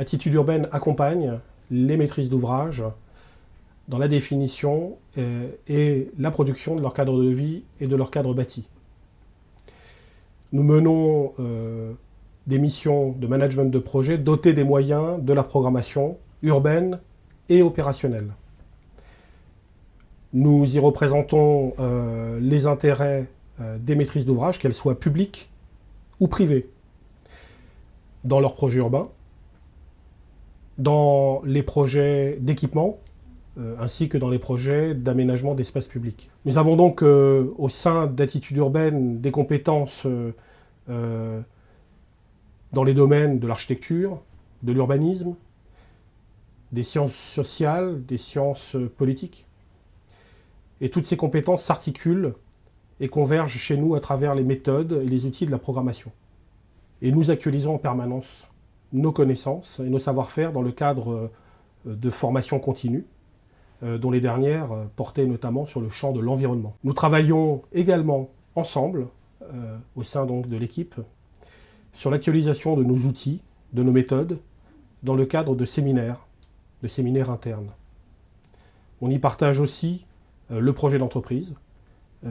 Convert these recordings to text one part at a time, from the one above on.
Attitude urbaine accompagne les maîtrises d'ouvrage dans la définition et la production de leur cadre de vie et de leur cadre bâti. Nous menons des missions de management de projet dotées des moyens de la programmation urbaine et opérationnelle. Nous y représentons les intérêts des maîtrises d'ouvrage, qu'elles soient publiques ou privées, dans leurs projets urbains, dans les projets d'équipement, ainsi que dans les projets d'aménagement d'espaces publics. Nous avons donc au sein d'Attitude urbaine des compétences dans les domaines de l'architecture, de l'urbanisme, des sciences sociales, des sciences politiques. Et toutes ces compétences s'articulent et convergent chez nous à travers les méthodes et les outils de la programmation. Et nous actualisons en permanence nos connaissances et nos savoir-faire dans le cadre de formations continues, dont les dernières portaient notamment sur le champ de l'environnement. Nous travaillons également ensemble, au sein donc de l'équipe, sur l'actualisation de nos outils, de nos méthodes, dans le cadre de séminaires internes. On y partage aussi le projet d'entreprise,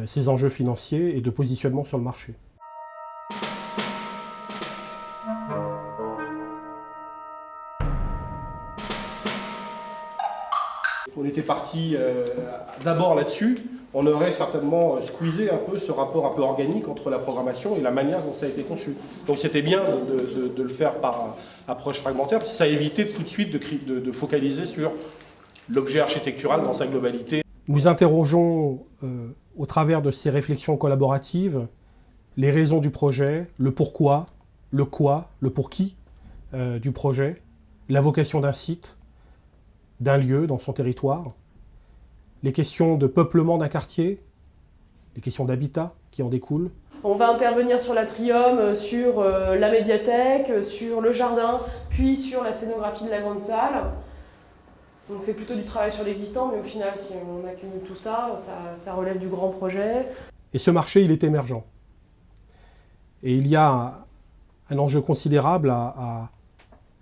ses enjeux financiers et de positionnement sur le marché. On était parti d'abord là-dessus. On aurait certainement squeezé un peu ce rapport un peu organique entre la programmation et la manière dont ça a été conçu. Donc c'était bien de le faire par approche fragmentaire, parce que ça évitait tout de suite de focaliser sur l'objet architectural dans sa globalité. Nous interrogeons au travers de ces réflexions collaboratives les raisons du projet, le pourquoi, le quoi, le pour qui du projet, la vocation d'un site, d'un lieu dans son territoire, les questions de peuplement d'un quartier, les questions d'habitat qui en découlent. On va intervenir sur l'atrium, sur la médiathèque, sur le jardin, puis sur la scénographie de la grande salle. Donc c'est plutôt du travail sur l'existant, mais au final, si on accumule tout ça, ça relève du grand projet. Et ce marché, il est émergent. Et il y a un enjeu considérable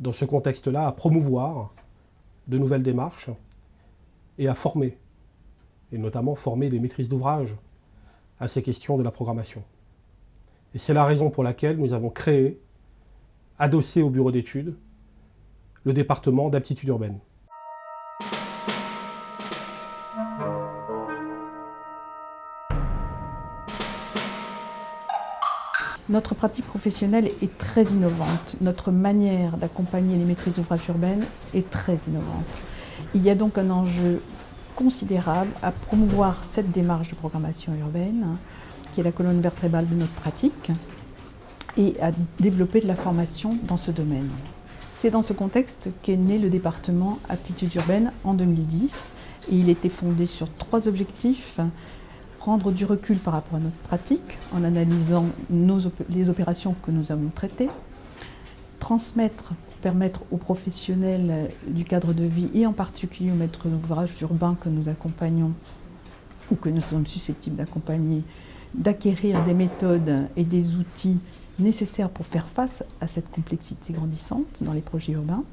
dans ce contexte-là, à promouvoir de nouvelles démarches et à former, et notamment former des maîtrises d'ouvrage à ces questions de la programmation. Et c'est la raison pour laquelle nous avons créé, adossé au bureau d'études, le département d'aptitude urbaine. Notre pratique professionnelle est très innovante. Notre manière d'accompagner les maîtrises d'ouvrage urbaines est très innovante. Il y a donc un enjeu considérable à promouvoir cette démarche de programmation urbaine, qui est la colonne vertébrale de notre pratique, et à développer de la formation dans ce domaine. C'est dans ce contexte qu'est né le département Aptitude urbaine en 2010, et il était fondé sur 3 objectifs. Prendre du recul par rapport à notre pratique en analysant les opérations que nous avons traitées, transmettre, permettre aux professionnels du cadre de vie et en particulier aux maîtres d'ouvrage urbains que nous accompagnons ou que nous sommes susceptibles d'accompagner, d'acquérir des méthodes et des outils nécessaires pour faire face à cette complexité grandissante dans les projets urbains.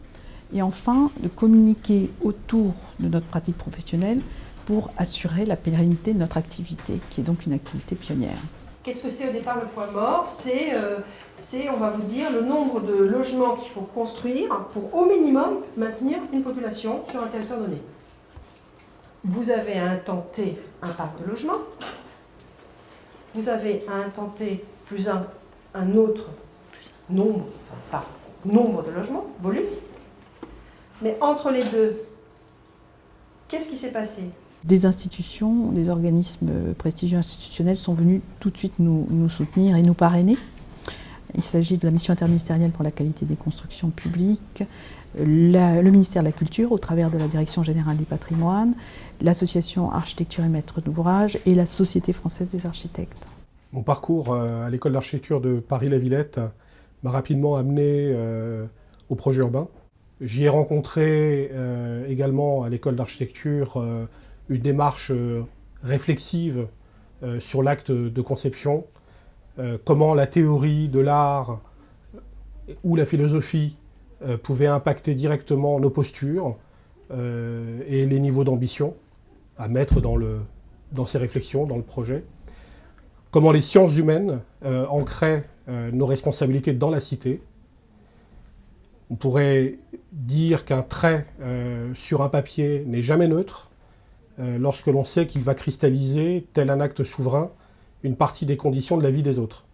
Et enfin, de communiquer autour de notre pratique professionnelle pour assurer la pérennité de notre activité, qui est donc une activité pionnière. Qu'est-ce que c'est au départ le point mort? C'est, on va vous dire, le nombre de logements qu'il faut construire pour au minimum maintenir une population sur un territoire donné. Vous avez à un temps T un parc de logements, vous avez à un temps T plus un autre nombre, enfin pas nombre de logements, volume, mais entre les deux, qu'est-ce qui s'est passé? Des institutions, des organismes prestigieux institutionnels sont venus tout de suite nous soutenir et nous parrainer. Il s'agit de la mission interministérielle pour la qualité des constructions publiques, le ministère de la Culture au travers de la Direction générale du patrimoine, l'association Architecture et Maîtres d'ouvrage et la Société française des architectes. Mon parcours à l'école d'architecture de Paris-la-Villette m'a rapidement amené au projet urbain. J'y ai rencontré également à l'école d'architecture une démarche réflexive sur l'acte de conception, comment la théorie de l'art ou la philosophie pouvait impacter directement nos postures et les niveaux d'ambition à mettre dans ces réflexions, dans le projet. Comment les sciences humaines ancraient nos responsabilités dans la cité. On pourrait dire qu'un trait sur un papier n'est jamais neutre lorsque l'on sait qu'il va cristalliser, tel un acte souverain, une partie des conditions de la vie des autres.